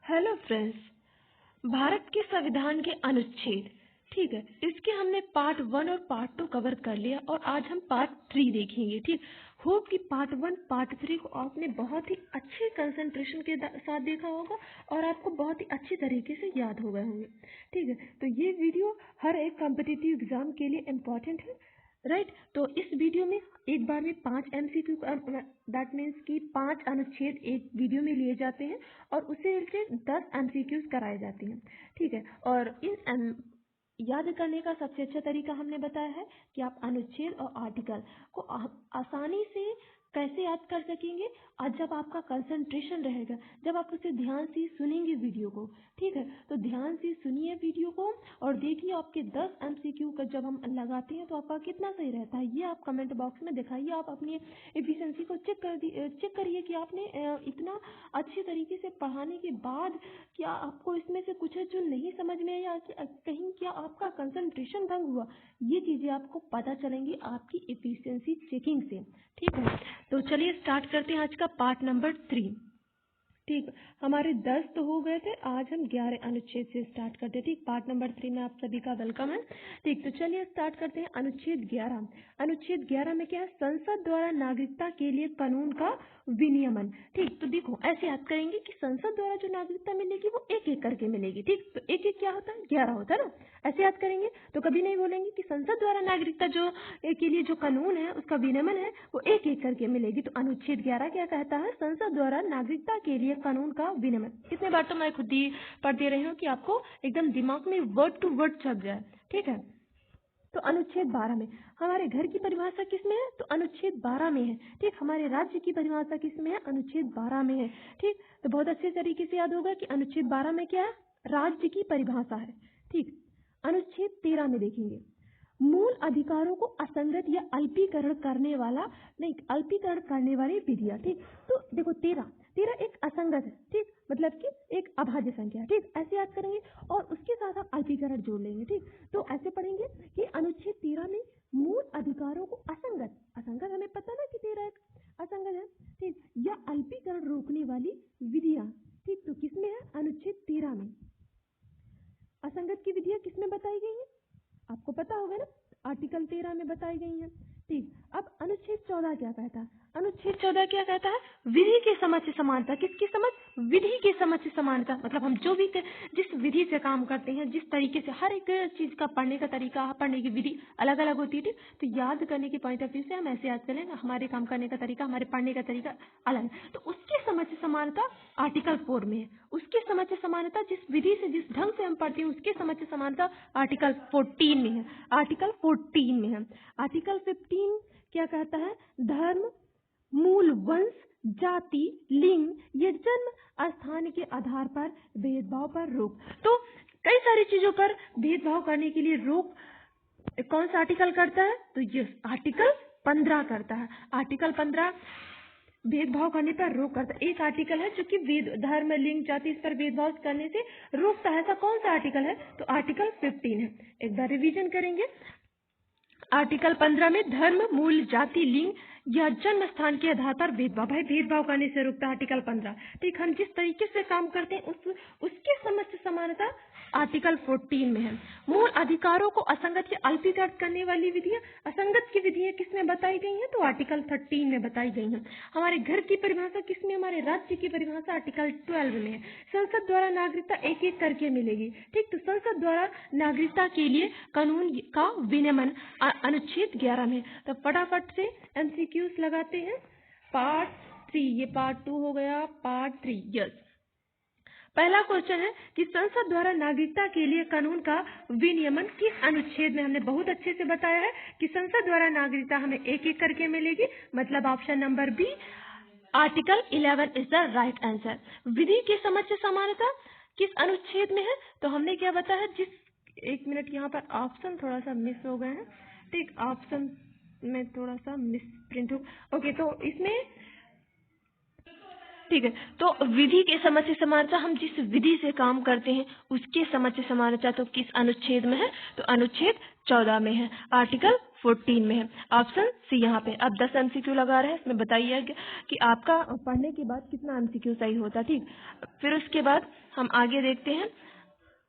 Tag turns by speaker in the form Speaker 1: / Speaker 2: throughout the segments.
Speaker 1: Hello friends, Bharat के संविधान के अनुच्छेद, ठीक है, इसके हमने पार्ट 1 और पार्ट 2 कवर कर लिया और आज हम पार्ट 3 देखेंगे। ठीक, होप कि पार्ट 1 पार्ट 3 को आपने बहुत ही अच्छे कंसंट्रेशन के साथ देखा होगा और आपको बहुत ही अच्छी तरीके से याद हो गए होंगे। ठीक है, तो ये वीडियो हर एक कॉम्पिटिटिव एग्जाम के लिए इम्पोर्टेंट है, राइट। तो इस वीडियो में एक बार में 5 MCQ, दैट मीन्स कि 5 अनुच्छेद एक वीडियो में लिए जाते हैं और उसे से 10 MCQs कराए जाते हैं। ठीक है, और इन याद करने का सबसे अच्छा तरीका हमने बताया है कि आप अनुच्छेद और आर्टिकल को आसानी से कैसे याद कर सकेंगे। आज जब आपका कंसंट्रेशन रहेगा, जब आप उसे ध्यान से सुनेंगे वीडियो को, ठीक है, तो ध्यान से सुनिए वीडियो को और देखिए आपके 10 MCQ का जब हम लगाते हैं तो आपका कितना सही रहता है। ये आप कमेंट बॉक्स में दिखाइए, आप अपनी एफिशिएंसी को चेक करिए कि आपने इतना अच्छे तरीके से पढ़ाने के बाद क्या आपको इसमें से कुछ है जो नहीं समझ में आया, कहीं क्या आपका कंसंट्रेशन भंग हुआ। ये चीजें आपको पता चलेंगी आपकी एफिशिएंसी चेकिंग से। ठीक है, तो चलिए स्टार्ट करते हैं आज का पार्ट नंबर 3। ठीक, हमारे 10 तो हो गए थे, आज हम 11 अनुच्छेद से स्टार्ट करते हैं। ठीक, पार्ट नंबर 3 में आप सभी का वेलकम है। ठीक, तो चलिए स्टार्ट करते हैं अनुच्छेद 11। अनुच्छेद 11 में क्या है? संसद द्वारा नागरिकता के लिए कानून का विनियमन। ठीक, तो देखो ऐसे याद करेंगे कि संसद द्वारा जो नागरिकता मिलेगी वो एक एक करके मिलेगी। ठीक, तो एक एक क्या होता है? 11 होता है ना, ऐसे याद करेंगे। तो कभी नहीं बोलेंगे कि संसद द्वारा नागरिकता जो के लिए जो कानून है उसका विनियमन है वो एक एक करके मिलेगी। तो अनुच्छेद 11 क्या कहता है? संसद द्वारा नागरिकता के लिए कानून का विनियमन। कितने बार तो मैं खुद ही पढ़ दे रही हूँ कि आपको एकदम दिमाग में वर्ड टू वर्ड छप जाए। ठीक है, तो अनुच्छेद 12 में हमारे घर की परिभाषा किसमें है? तो अनुच्छेद 12 में है। ठीक, हमारे राज्य की परिभाषा किसमें है? अनुच्छेद 12 में है। ठीक, तो बहुत अच्छे तरीके से याद होगा कि अनुच्छेद 12 में क्या है? राज्य की परिभाषा है। ठीक, अनुच्छेद 13 में देखेंगे मूल अधिकारों को असंगत या अल्पीकरण करने वाला नहीं, अल्पीकरण करने वाली विधियां। ठीक, तो देखो 13 एक असंगत है। ठीक, मतलब कि एक अभाज्य संख्या। ठीक, ऐसे याद करेंगे और उसके साथ आप अल्पीकरण जोड़ लेंगे। ठीक, तो ऐसे पढ़ेंगे कि अनुच्छेद 13 में मूल अधिकारों को असंगत हमें पता ना कि 13 एक असंगत है। ठीक, या अल्पीकरण रोकने वाली विधियां। ठीक, तो किसमें है? अनुच्छेद 13 में असंगत की विधियां किसमें बताई गई है? आपको पता होगा ना, आर्टिकल 13 में बताई गई है। ठीक, अब अनुच्छेद 14 क्या कहता है? अनुच्छेद 14 क्या कहता है? विधि के समझ से समानता। किसकी समझ? विधि के समझ से समानता। मतलब हम जो भी जिस विधि से काम करते हैं, जिस तरीके से हर एक चीज का पढ़ने का तरीका, पढ़ने की विधि अलग अलग होती है। तो याद करने के पॉइंट ऑफ व्यू से हम ऐसे याद करें, हमारे काम करने का तरीका, हमारे पढ़ने का तरीका अलग है। तो उसकी समझ से समानता आर्टिकल 4 में है। उसकी समझ से समानता, जिस विधि से जिस ढंग से हम पढ़ते हैं उसकी समझ से समानता आर्टिकल 14 में है। आर्टिकल 14 में है। आर्टिकल 15 क्या कहता है? धर्म, मूल, वंश, जाति, लिंग या जन्म स्थान के आधार पर भेदभाव पर रोक। तो कई सारी चीजों पर भेदभाव करने के लिए रोक कौन सा आर्टिकल करता है? तो ये आर्टिकल 15 करता है। आर्टिकल 15 भेदभाव करने पर रोक करता है। एक आर्टिकल है जो कि धर्म, लिंग, जाति, इस पर भेदभाव करने से रोकता है। ऐसा कौन सा आर्टिकल है? तो आर्टिकल 15 है। एक बार रिवीजन करेंगे। आर्टिकल 15 में धर्म, मूल, जाति, लिंग या जन्म स्थान के आधार पर भेदभाव, भाई भेदभाव करने से रोकता है आर्टिकल 15। ठीक, हम जिस तरीके से काम करते हैं उसके समझ से समानता आर्टिकल 14 में है। मूल अधिकारों को असंगत या अल्पीकृत करने वाली विधियां, असंगत की विधियां किसमें बताई गई हैं? तो आर्टिकल 13 में बताई गई हैं। हमारे घर की परिभाषा किसमें? हमारे राज्य की परिभाषा आर्टिकल 12 में है। संसद द्वारा नागरिकता एक एक करके मिलेगी। ठीक, तो संसद द्वारा नागरिकता के लिए कानून का विनियमन अनुच्छेद 11 में। तो फटाफट से MCQs लगाते हैं। पार्ट 3, ये पार्ट 2 हो गया, पार्ट 3। यस, पहला क्वेश्चन है कि संसद द्वारा नागरिकता के लिए कानून का विनियमन किस अनुच्छेद में? हमने बहुत अच्छे से बताया है कि संसद द्वारा नागरिकता हमें एक एक करके मिलेगी। मतलब option number B, article 11 is the right answer. विधि के समझ से समानता किस अनुच्छेद में है? तो हमने क्या बताया? एक मिनट, यहाँ पर ऑप्शन थोड़ा सा मिस हो गए हैं। ठीक, ऑप्शन में थोड़ा सा मिस प्रिंट हो। ओके, तो इसमें ठीक है, तो विधि के समझ से समानता, हम जिस विधि से काम करते हैं उसके समझ से समानता तो किस अनुच्छेद में है? तो अनुच्छेद 14 में है, आर्टिकल 14 में है। ऑप्शन सी यहाँ पे। अब 10 MCQ लगा रहे हैं, इसमें बताइए कि आपका पढ़ने के बाद कितना MCQ सही होता। ठीक, फिर उसके बाद हम आगे देखते हैं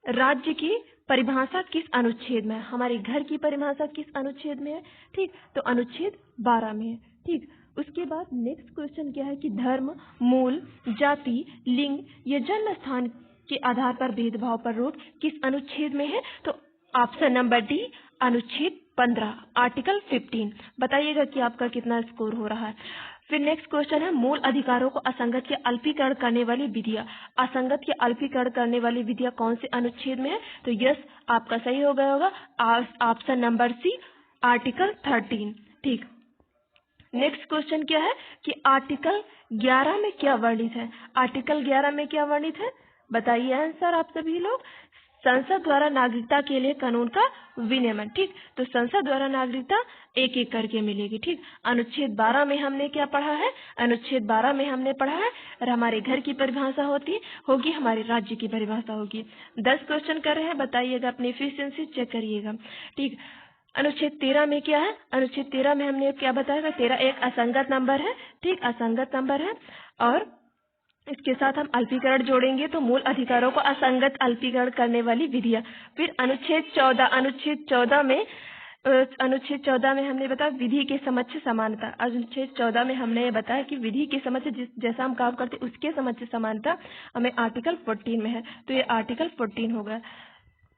Speaker 1: राज्य की परिभाषा किस अनुच्छेद में है। हमारे घर की परिभाषा किस अनुच्छेद में है। ठीक, तो अनुच्छेद 12 में है। ठीक, उसके बाद नेक्स्ट क्वेश्चन क्या है कि धर्म, मूल, जाति, लिंग या जन्म स्थान के आधार पर भेदभाव पर रोक किस अनुच्छेद में है। तो ऑप्शन नंबर डी, अनुच्छेद 15, आर्टिकल 15। बताइएगा कि आपका कितना स्कोर हो रहा है। फिर नेक्स्ट क्वेश्चन है मूल अधिकारों को असंगत या अल्पीकरण करने वाली विधियां। असंगत या अल्पीकरण करने वाली विधियां कौन से अनुच्छेद में है। तो यस, आपका सही हो गया होगा ऑप्शन नंबर सी, आर्टिकल 13। ठीक, नेक्स्ट क्वेश्चन क्या है कि आर्टिकल 11 में क्या वर्णित है। आर्टिकल 11 में क्या वर्णित है, बताइए आंसर आप सभी लोग। संसद द्वारा नागरिकता के लिए कानून का विनियमन। ठीक, तो संसद द्वारा नागरिकता एक एक करके मिलेगी। ठीक, अनुच्छेद 12 में हमने क्या पढ़ा है, अनुच्छेद 12 में हमने पढ़ा है और हमारे घर की परिभाषा होगी, हमारे राज्य की परिभाषा होगी। 10 क्वेश्चन कर रहे हैं, बताइएगा, अपनी एफिशिएंसी चेक करिएगा। ठीक, अनुच्छेद 13 में क्या है, अनुच्छेद 13 में हमने क्या बताया, 13 एक असंगत नंबर है। ठीक, असंगत नंबर है और इसके साथ हम अल्पीकरण जोड़ेंगे तो मूल अधिकारों को असंगत अल्पीकरण करने वाली विधियां। फिर अनुच्छेद 14, अनुच्छेद 14 में हमने बताया विधि के समक्ष समानता। अनुच्छेद 14 में हमने ये बताया कि विधि के समक्ष जैसा हम काम करते उसके समक्ष समानता हमें आर्टिकल 14 में है, तो ये आर्टिकल 14 होगा।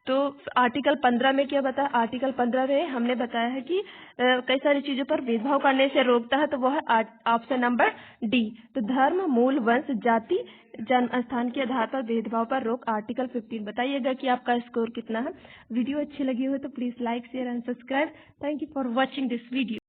Speaker 1: तो आर्टिकल 15 में क्या बताया, आर्टिकल 15 में हमने बताया है कि कई सारी चीजों पर भेदभाव करने से रोकता है, तो वह है ऑप्शन नंबर डी। तो धर्म, मूल, वंश, जाति, जन्म स्थान के आधार पर भेदभाव पर रोक, आर्टिकल 15। बताइएगा कि आपका स्कोर कितना है। वीडियो अच्छी लगी हो तो please like, share and subscribe. Thank you for watching this video.